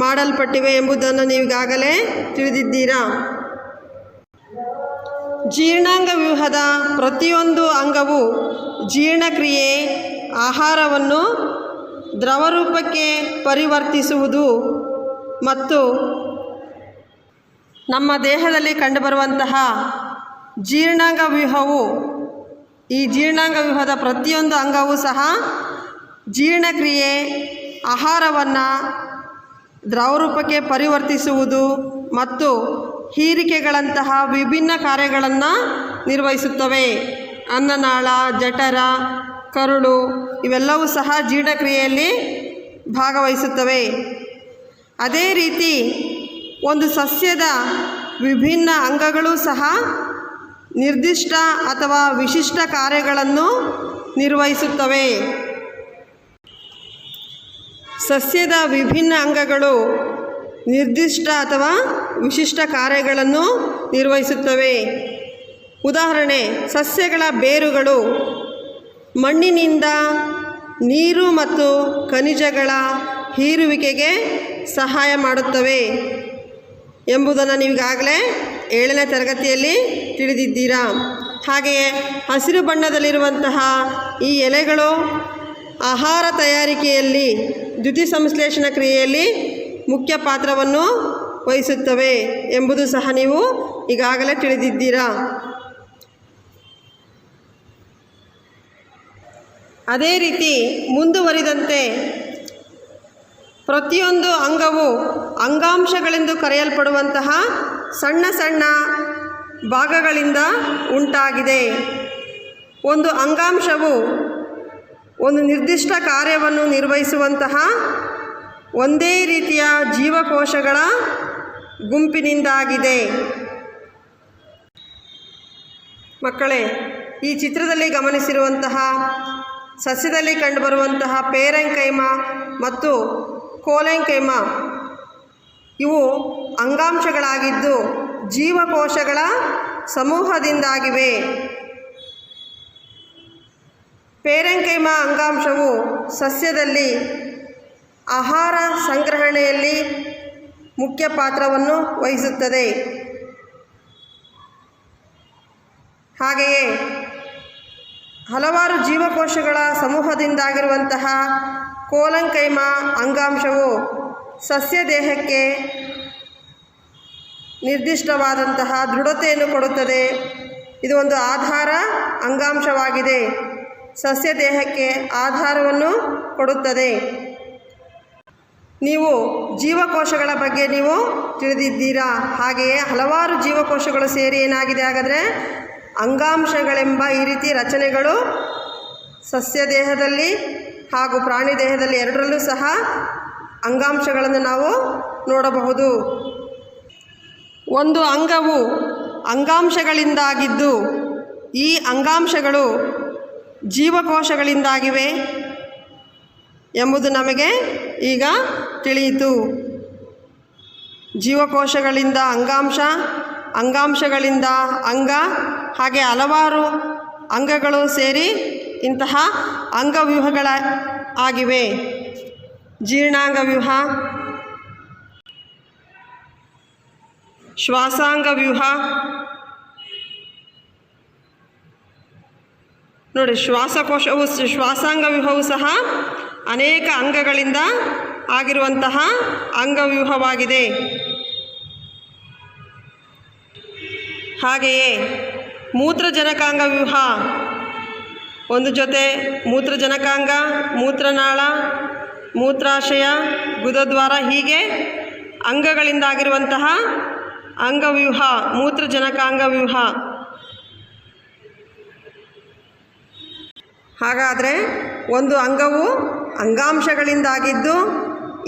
ಮಾಡಲ್ಪಟ್ಟಿವೆ ಎಂಬುದನ್ನು ನೀವೀಗಾಗಲೇ ತಿಳಿದಿದ್ದೀರಾ. ಜೀರ್ಣಾಂಗ ವ್ಯೂಹದ ಪ್ರತಿಯೊಂದು ಅಂಗವು ಜೀರ್ಣಕ್ರಿಯೆ, ಆಹಾರವನ್ನು ದ್ರವರೂಪಕ್ಕೆ ಪರಿವರ್ತಿಸುವುದು ಮತ್ತು ನಮ್ಮ ದೇಹದಲ್ಲಿ ಕಂಡುಬರುವಂತಹ ಜೀರ್ಣಾಂಗ ವ್ಯೂಹವು, ಈ ಜೀರ್ಣಾಂಗ ವ್ಯೂಹದ ಪ್ರತಿಯೊಂದು ಅಂಗವೂ ಸಹ ಜೀರ್ಣಕ್ರಿಯೆ, ಆಹಾರವನ್ನು ದ್ರವರೂಪಕ್ಕೆ ಪರಿವರ್ತಿಸುವುದು ಮತ್ತು ಹೀರಿಕೆಗಳಂತಹ ವಿಭಿನ್ನ ಕಾರ್ಯಗಳನ್ನು ನಿರ್ವಹಿಸುತ್ತವೆ. ಅನ್ನನಾಳ, ಜಠರ, ಕರುಳು ಇವೆಲ್ಲವೂ ಸಹ ಜೀರ್ಣಕ್ರಿಯೆಯಲ್ಲಿ ಭಾಗವಹಿಸುತ್ತವೆ. ಅದೇ ರೀತಿ ಒಂದು ಸಸ್ಯದ ವಿಭಿನ್ನ ಅಂಗಗಳು ಸಹ ನಿರ್ದಿಷ್ಟ ಅಥವಾ ವಿಶಿಷ್ಟ ಕಾರ್ಯಗಳನ್ನು ನಿರ್ವಹಿಸುತ್ತವೆ. ಸಸ್ಯದ ವಿಭಿನ್ನ ಅಂಗಗಳು ನಿರ್ದಿಷ್ಟ ಅಥವಾ ವಿಶಿಷ್ಟ ಕಾರ್ಯಗಳನ್ನು ನಿರ್ವಹಿಸುತ್ತವೆ. ಉದಾಹರಣೆ, ಸಸ್ಯಗಳ ಬೇರುಗಳು ಮಣ್ಣಿನಿಂದ ನೀರು ಮತ್ತು ಖನಿಜಗಳ ಹೀರುವಿಕೆಗೆ ಸಹಾಯ ಮಾಡುತ್ತವೆ ಎಂಬುದನ್ನು ನೀವೀಗಾಗಲೇ 7ನೇ ತರಗತಿಯಲ್ಲಿ ತಿಳಿದಿದ್ದೀರಾ. ಹಾಗೆಯೇ ಹಸಿರು ಬಣ್ಣದಲ್ಲಿರುವಂತಹ ಈ ಎಲೆಗಳು ಆಹಾರ ತಯಾರಿಕೆಯಲ್ಲಿ, ದ್ಯುತಿ ಸಂಶ್ಲೇಷಣ ಕ್ರಿಯೆಯಲ್ಲಿ ಮುಖ್ಯ ಪಾತ್ರವನ್ನು ವಹಿಸುತ್ತವೆ ಎಂಬುದು ಸಹ ನೀವು ಈಗಾಗಲೇ ತಿಳಿದಿದ್ದೀರಾ. ಅದೇ ರೀತಿ ಮುಂದುವರಿದಂತೆ ಪ್ರತಿಯೊಂದು ಅಂಗವು ಅಂಗಾಂಶಗಳೆಂದು ಕರೆಯಲ್ಪಡುವಂತಹ ಸಣ್ಣ ಸಣ್ಣ ಭಾಗಗಳಿಂದ ಉಂಟಾಗಿದೆ. ಒಂದು ಅಂಗಾಂಶವು ಒಂದು ನಿರ್ದಿಷ್ಟ ಕಾರ್ಯವನ್ನು ನಿರ್ವಹಿಸುವಂತಹ ಒಂದೇ ರೀತಿಯ ಜೀವಕೋಶಗಳ ಗುಂಪಿನಿಂದಾಗಿದೆ. ಮಕ್ಕಳೇ, ಈ ಚಿತ್ರದಲ್ಲಿ ಗಮನಿಸಿರುವಂತಹ ಸಸ್ಯದಲ್ಲಿ ಕಂಡುಬರುವಂತಹ ಪೇರೆಂಕೈಮ ಮತ್ತು ಕೋಲೆಂಕೈಮ ಇವು ಅಂಗಾಂಶಗಳಾಗಿದ್ದು ಜೀವಕೋಶಗಳ ಸಮೂಹದಿಂದಾಗಿವೆ. ಪೇರೆಂಕೈಮ ಅಂಗಾಂಶವು ಸಸ್ಯದಲ್ಲಿ ಆಹಾರ ಸಂಗ್ರಹಣೆಯಲ್ಲಿ ಮುಖ್ಯ ಪಾತ್ರವನ್ನು ವಹಿಸುತ್ತದೆ. ಹಾಗೆಯೇ ಹಲವಾರು ಜೀವಕೋಶಗಳ ಸಮೂಹದಿಂದಾಗಿರುವಂತಹ ಕೋಲೆಂಕೈಮ ಅಂಗಾಂಶವು ಸಸ್ಯ ದೇಹಕ್ಕೆ ನಿರ್ದಿಷ್ಟವಾದಂತಹ ದೃಢತೆಯನ್ನು ಕೊಡುತ್ತದೆ. ಇದು ಒಂದು ಆಧಾರ ಅಂಗಾಂಶವಾಗಿದೆ. ಸಸ್ಯ ದೇಹಕ್ಕೆ ಆಧಾರವನ್ನು ಕೊಡುತ್ತದೆ. ನೀವು ಜೀವಕೋಶಗಳ ಬಗ್ಗೆ ನೀವು ತಿಳಿದಿದ್ದೀರಾ. ಹಾಗೆಯೇ ಹಲವಾರು ಜೀವಕೋಶಗಳು ಸೇರಿ ಏನಾಗಿದೆ ಹಾಗಾದರೆ ಅಂಗಾಂಶಗಳೆಂಬ ಈ ರೀತಿ ರಚನೆಗಳು ಸಸ್ಯ ದೇಹದಲ್ಲಿ ಹಾಗೂ ಪ್ರಾಣಿ ದೇಹದಲ್ಲಿ ಎರಡರಲ್ಲೂ ಸಹ ಅಂಗಾಂಶಗಳನ್ನು ನಾವು ನೋಡಬಹುದು. ಒಂದು ಅಂಗವು ಅಂಗಾಂಶಗಳಿಂದಾಗಿದ್ದು ಈ ಅಂಗಾಂಶಗಳು ಜೀವಕೋಶಗಳಿಂದಾಗಿವೆ ಎಂಬುದು ನಮಗೆ ಈಗ ತಿಳಿಯಿತು. ಜೀವಕೋಶಗಳಿಂದ ಅಂಗಾಂಶ, ಅಂಗಾಂಶಗಳಿಂದ ಅಂಗ, ಹಾಗೆ ಹಲವಾರು ಅಂಗಗಳು ಸೇರಿ ಇಂತಹ ಅಂಗವ್ಯೂಹಗಳ ಆಗಿವೆ. ಜೀರ್ಣಾಂಗ ವ್ಯೂಹ, ಶ್ವಾಸಾಂಗ ವ್ಯೂಹ. ನೋಡಿ, ಶ್ವಾಸಾಂಗ ವ್ಯೂಹವು ಸಹ ಅನೇಕ ಅಂಗಗಳಿಂದ ಆಗಿರುವಂತಹ ಅಂಗವ್ಯೂಹವಾಗಿದೆ. ಹಾಗೆಯೇ ಮೂತ್ರಜನಕಾಂಗ ವ್ಯೂಹ, ಒಂದು ಜೊತೆ ಮೂತ್ರಜನಕಾಂಗ, ಮೂತ್ರನಾಳ, ಮೂತ್ರಾಶಯ, ಗುದದ್ವಾರ ಹೀಗೆ ಅಂಗಗಳಿಂದಾಗಿರುವಂತಹ ಅಂಗವ್ಯೂಹ ಮೂತ್ರಜನಕಾಂಗ ವ್ಯೂಹ. ಹಾಗಾದರೆ ಒಂದು ಅಂಗವು ಅಂಗಾಂಶಗಳಿಂದಾಗಿದ್ದು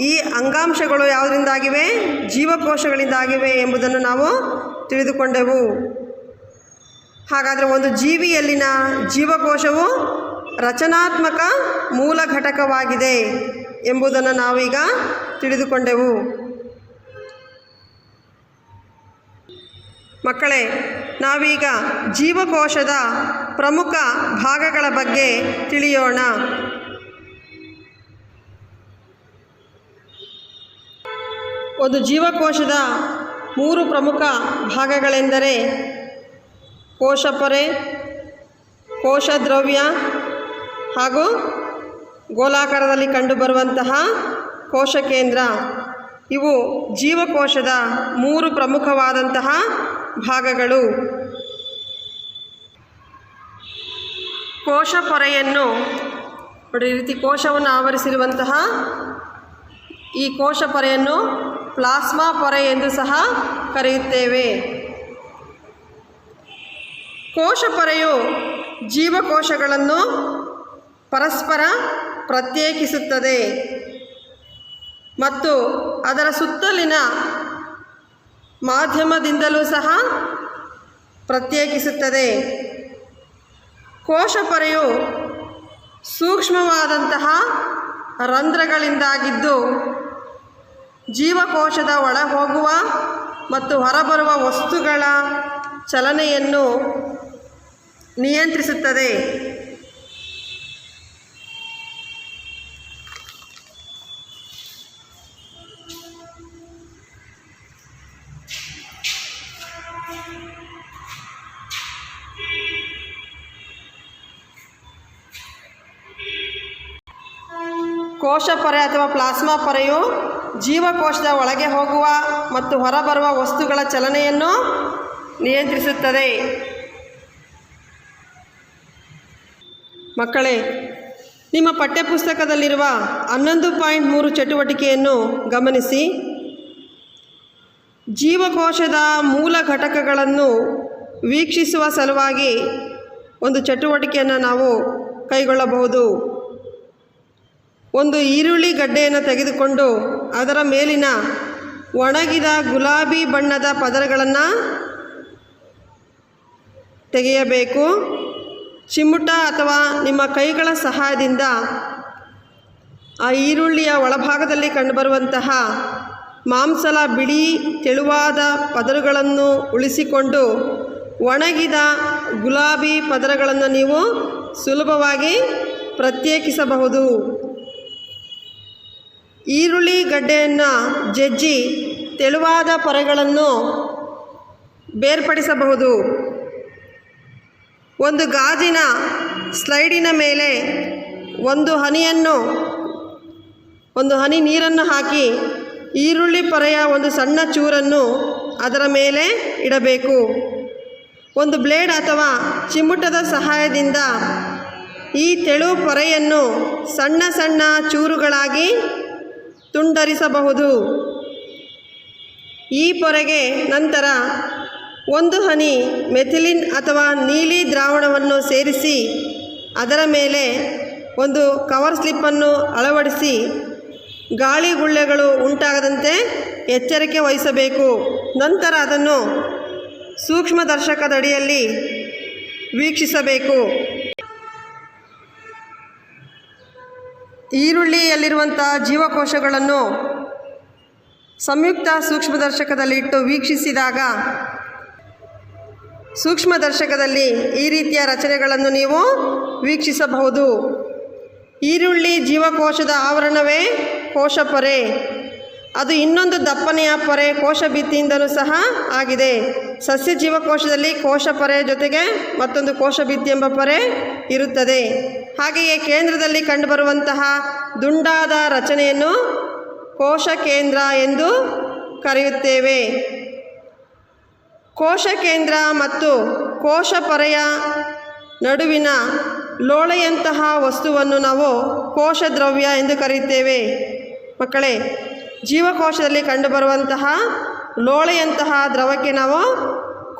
ಈ ಅಂಗಾಂಶಗಳು ಯಾವುದರಿಂದಾಗಿವೆ? ಜೀವಕೋಶಗಳಿಂದಾಗಿವೆ ಎಂಬುದನ್ನು ನಾವು ತಿಳಿದುಕೊಂಡೆವು. ಹಾಗಾದರೆ ಒಂದು ಜೀವಿಯಲ್ಲಿನ ಜೀವಕೋಶವು ರಚನಾತ್ಮಕ ಮೂಲ ಘಟಕವಾಗಿದೆ ಎಂಬುದನ್ನು ನಾವೀಗ ತಿಳಿದುಕೊಂಡೆವು. ಮಕ್ಕಳೇ, ನಾವೀಗ ಜೀವಕೋಶದ ಪ್ರಮುಖ ಭಾಗಗಳ ಬಗ್ಗೆ ತಿಳಿಯೋಣ. ಒಂದು ಜೀವಕೋಶದ 3 ಪ್ರಮುಖ ಭಾಗಗಳೆಂದರೆ ಕೋಶಪೊರೆ, ಕೋಶದ್ರವ್ಯ ಹಾಗೂ ಗೋಲಾಕಾರದಲ್ಲಿ ಕಂಡುಬರುವಂತಹ ಕೋಶಕೇಂದ್ರ. ಇವು ಜೀವಕೋಶದ 3 ಪ್ರಮುಖವಾದಂತಹ ಭಾಗಗಳು. ಕೋಶಪೊರೆಯನ್ನು ನೋಡಿ, ಈ ರೀತಿ ಕೋಶವನ್ನು ಆವರಿಸಿರುವಂತಹ ಈ ಕೋಶಪೊರೆಯನ್ನು ಪ್ಲಾಸ್ಮಾ ಪೊರೆ ಎಂದು ಸಹ ಕರೆಯುತ್ತೇವೆ. ಕೋಶಪೊರೆಯು ಜೀವಕೋಶಗಳನ್ನು ಪರಸ್ಪರ ಪ್ರತ್ಯೇಕಿಸುತ್ತದೆ ಮತ್ತು ಅದರ ಸುತ್ತಲಿನ ಮಾಧ್ಯಮದಿಂದಲೂ ಸಹ ಪ್ರತ್ಯೇಕಿಸುತ್ತದೆ. ಕೋಶಪೊರೆಯು ಸೂಕ್ಷ್ಮವಾದಂತಹ ರಂಧ್ರಗಳಿಂದಾಗಿದ್ದು ಜೀವಕೋಶದ ಒಳ ಹೋಗುವ ಮತ್ತು ಹೊರಬರುವ ವಸ್ತುಗಳ ಚಲನೆಯನ್ನು ನಿಯಂತ್ರಿಸುತ್ತದೆ. ಕೋಶಪೊರೆ ಅಥವಾ ಪ್ಲಾಸ್ಮಾ ಪೊರೆಯು ಜೀವಕೋಶದ ಒಳಗೆ ಹೋಗುವ ಮತ್ತು ಹೊರಬರುವ ವಸ್ತುಗಳ ಚಲನೆಯನ್ನು ನಿಯಂತ್ರಿಸುತ್ತದೆ. ಮಕ್ಕಳೇ, ನಿಮ್ಮ ಪಠ್ಯಪುಸ್ತಕದಲ್ಲಿರುವ 11.3 ಚಟುವಟಿಕೆಯನ್ನು ಗಮನಿಸಿ. ಜೀವಕೋಶದ ಮೂಲ ಘಟಕಗಳನ್ನು ವೀಕ್ಷಿಸುವ ಸಲುವಾಗಿ ಒಂದು ಚಟುವಟಿಕೆಯನ್ನು ನಾವು ಕೈಗೊಳ್ಳಬಹುದು. ಒಂದು ಈರುಳ್ಳಿ ಗಡ್ಡೆಯನ್ನು ತೆಗೆದುಕೊಂಡು ಅದರ ಮೇಲಿನ ಒಣಗಿದ ಗುಲಾಬಿ ಬಣ್ಣದ ಪದರಗಳನ್ನು ತೆಗೆಯಬೇಕು. ಚಿಮ್ಮಟ ಅಥವಾ ನಿಮ್ಮ ಕೈಗಳ ಸಹಾಯದಿಂದ ಆ ಈರುಳ್ಳಿಯ ಒಳಭಾಗದಲ್ಲಿ ಕಂಡುಬರುವಂತಹ ಮಾಂಸಲ ಬಿಳಿ ತೆಳುವಾದ ಪದರುಗಳನ್ನು ಉಳಿಸಿಕೊಂಡು ಒಣಗಿದ ಗುಲಾಬಿ ಪದರಗಳನ್ನು ನೀವು ಸುಲಭವಾಗಿ ಪ್ರತ್ಯೇಕಿಸಬಹುದು. ಈರುಳ್ಳಿ ಗಡ್ಡೆಯನ್ನು ಜಜ್ಜಿ ತೆಳುವಾದ ಪೊರೆಗಳನ್ನು ಬೇರ್ಪಡಿಸಬಹುದು. ಒಂದು ಗಾಜಿನ ಸ್ಲೈಡಿನ ಮೇಲೆ ಒಂದು ಹನಿ ನೀರನ್ನು ಹಾಕಿ ಈರುಳ್ಳಿ ಪೊರೆಯ ಒಂದು ಸಣ್ಣ ಚೂರನ್ನು ಅದರ ಮೇಲೆ ಇಡಬೇಕು. ಒಂದು ಬ್ಲೇಡ್ ಅಥವಾ ಚಿಮ್ಮಟದ ಸಹಾಯದಿಂದ ಈ ತೆಳು ಪೊರೆಯನ್ನು ಸಣ್ಣ ಸಣ್ಣ ಚೂರುಗಳಾಗಿ ತುಂಡರಿಸಬಹುದು. ಈ ಪೊರೆಗೆ ನಂತರ ಒಂದು ಹನಿ ಮೆಥಿಲಿನ್ ಅಥವಾ ನೀಲಿ ದ್ರಾವಣವನ್ನು ಸೇರಿಸಿ ಅದರ ಮೇಲೆ ಒಂದು ಕವರ್ ಸ್ಲಿಪ್ಪನ್ನು ಅಳವಡಿಸಿ ಗಾಳಿ ಗುಳ್ಳೆಗಳು ಉಂಟಾಗದಂತೆ ಎಚ್ಚರಿಕೆ ವಹಿಸಬೇಕು. ನಂತರ ಅದನ್ನು ಸೂಕ್ಷ್ಮದರ್ಶಕದಡಿಯಲ್ಲಿ ವೀಕ್ಷಿಸಬೇಕು. ಈರುಳ್ಳಿಯಲ್ಲಿರುವಂಥ ಜೀವಕೋಶಗಳನ್ನು ಸಂಯುಕ್ತ ಸೂಕ್ಷ್ಮದರ್ಶಕದಲ್ಲಿ ಇಟ್ಟು ವೀಕ್ಷಿಸಿದಾಗ ಸೂಕ್ಷ್ಮದರ್ಶಕದಲ್ಲಿ ಈ ರೀತಿಯ ರಚನೆಗಳನ್ನು ನೀವು ವೀಕ್ಷಿಸಬಹುದು. ಈರುಳ್ಳಿ ಜೀವಕೋಶದ ಆವರಣವೇ ಕೋಶ ಪೊರೆ. ಅದು ಇನ್ನೊಂದು ದಪ್ಪನೆಯ ಪೊರೆ ಕೋಶ ಭಿತ್ತಿಯಿಂದಲೂ ಸಹ ಆಗಿದೆ. ಸಸ್ಯ ಜೀವಕೋಶದಲ್ಲಿ ಕೋಶ ಪೊರೆ ಜೊತೆಗೆ ಮತ್ತೊಂದು ಕೋಶ ಭಿತ್ತಿ ಎಂಬ ಪೊರೆ ಇರುತ್ತದೆ. ಹಾಗೆಯೇ ಕೇಂದ್ರದಲ್ಲಿ ಕಂಡುಬರುವಂತಹ ದುಂಡಾದ ರಚನೆಯನ್ನು ಕೋಶ ಕೇಂದ್ರ ಎಂದು ಕರೆಯುತ್ತೇವೆ. ಕೋಶ ಕೇಂದ್ರ ಮತ್ತು ಕೋಶ ಪೊರೆಯ ನಡುವಿನ ಲೋಳೆಯಂತಹ ವಸ್ತುವನ್ನು ನಾವು ಕೋಶ ದ್ರವ್ಯ ಎಂದು ಕರೆಯುತ್ತೇವೆ. ಮಕ್ಕಳೇ, ಜೀವಕೋಶದಲ್ಲಿ ಕಂಡುಬರುವಂತಹ ಲೋಳೆಯಂತಹ ದ್ರವಕ್ಕೆ ನಾವು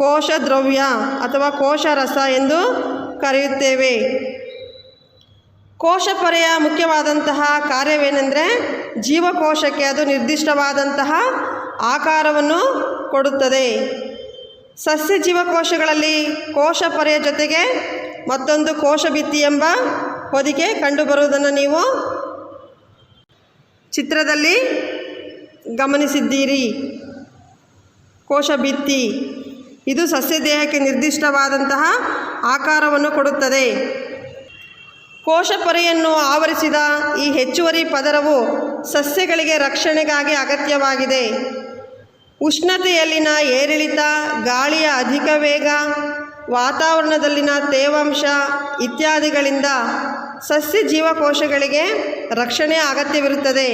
ಕೋಶ ದ್ರವ್ಯ ಅಥವಾ ಕೋಶ ರಸ ಎಂದು ಕರೆಯುತ್ತೇವೆ. ಕೋಶ ಪೊರೆಯ ಮುಖ್ಯವಾದಂತಹ ಕಾರ್ಯವೇನೆಂದರೆ ಜೀವಕೋಶಕ್ಕೆ ಅದು ನಿರ್ದಿಷ್ಟವಾದಂತಹ ಆಕಾರವನ್ನು ಕೊಡುತ್ತದೆ. ಸಸ್ಯ ಜೀವಕೋಶಗಳಲ್ಲಿ ಕೋಶ ಪೊರೆಯ ಜೊತೆಗೆ ಮತ್ತೊಂದು ಕೋಶ ಭಿತ್ತಿ ಎಂಬ ಹೊದಿಕೆ ಕಂಡುಬರುವುದನ್ನು ನೀವು ಚಿತ್ರದಲ್ಲಿ ಗಮನಿಸಿದ್ದೀರಿ. ಕೋಶ ಭಿತ್ತಿ ಇದು ಸಸ್ಯ ದೇಹಕ್ಕೆ ನಿರ್ದಿಷ್ಟವಾದಂತಹ ಆಕಾರವನ್ನು ಕೊಡುತ್ತದೆ. ಕೋಶ ಪೊರೆಯನ್ನು ಆವರಿಸಿದ ಈ ಹೆಚ್ಚುವರಿ ಪದರವು ಸಸ್ಯಗಳಿಗೆ ರಕ್ಷಣೆಗಾಗಿ ಅಗತ್ಯವಾಗಿದೆ. ಉಷ್ಣತೆಯಲ್ಲಿನ ಏರಿಳಿತ, ಗಾಳಿಯ ಅಧಿಕ ವೇಗ, ವಾತಾವರಣದಲ್ಲಿನ ತೇವಾಂಶ ಇತ್ಯಾದಿಗಳಿಂದ ಸಸ್ಯ ಜೀವಕೋಶಗಳಿಗೆ ರಕ್ಷಣೆಯ ಅಗತ್ಯವಿರುತ್ತದೆ.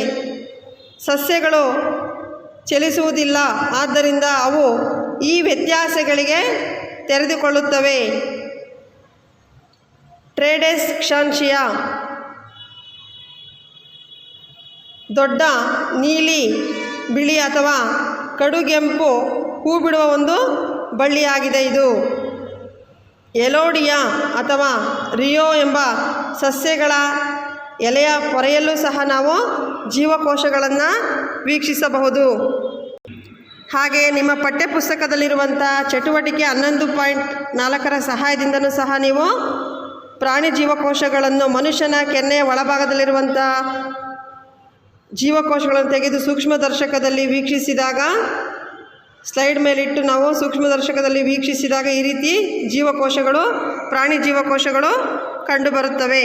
ಸಸ್ಯಗಳು ಚಲಿಸುವುದಿಲ್ಲ, ಆದ್ದರಿಂದ ಅವು ಈ ವ್ಯತ್ಯಾಸಗಳಿಗೆ ತೆರೆದುಕೊಳ್ಳುತ್ತವೆ. ಟ್ರೇಡೆಸ್ ಕ್ಷಾಂಶೀಯ ದೊಡ್ಡ ನೀಲಿ, ಬಿಳಿ ಅಥವಾ ಕಡುಗೆಂಪು ಹೂ ಬಿಡುವ ಒಂದು ಬಳ್ಳಿಯಾಗಿದೆ. ಇದು ಎಲೋಡಿಯಾ ಅಥವಾ ರಿಯೋ ಎಂಬ ಸಸ್ಯಗಳ ಎಲೆಯ ಪೊರೆಯಲ್ಲೂ ಸಹ ನಾವು ಜೀವಕೋಶಗಳನ್ನು ವೀಕ್ಷಿಸಬಹುದು. ಹಾಗೆಯೇ ನಿಮ್ಮ ಪಠ್ಯಪುಸ್ತಕದಲ್ಲಿರುವಂಥ ಚಟುವಟಿಕೆ 11.4 ಸಹಾಯದಿಂದಲೂ ಸಹ ನೀವು ಪ್ರಾಣಿ ಜೀವಕೋಶಗಳನ್ನು ಮನುಷ್ಯನ ಕೆನ್ನೆಯ ಒಳಭಾಗದಲ್ಲಿರುವಂಥ ಜೀವಕೋಶಗಳನ್ನು ತೆಗೆದು ಸೂಕ್ಷ್ಮದರ್ಶಕದಲ್ಲಿ ವೀಕ್ಷಿಸಿದಾಗ, ಸ್ಲೈಡ್ ಮೇಲಿಟ್ಟು ನಾವು ಸೂಕ್ಷ್ಮದರ್ಶಕದಲ್ಲಿ ವೀಕ್ಷಿಸಿದಾಗ ಈ ರೀತಿ ಜೀವಕೋಶಗಳು, ಪ್ರಾಣಿ ಜೀವಕೋಶಗಳು ಕಂಡುಬರುತ್ತವೆ.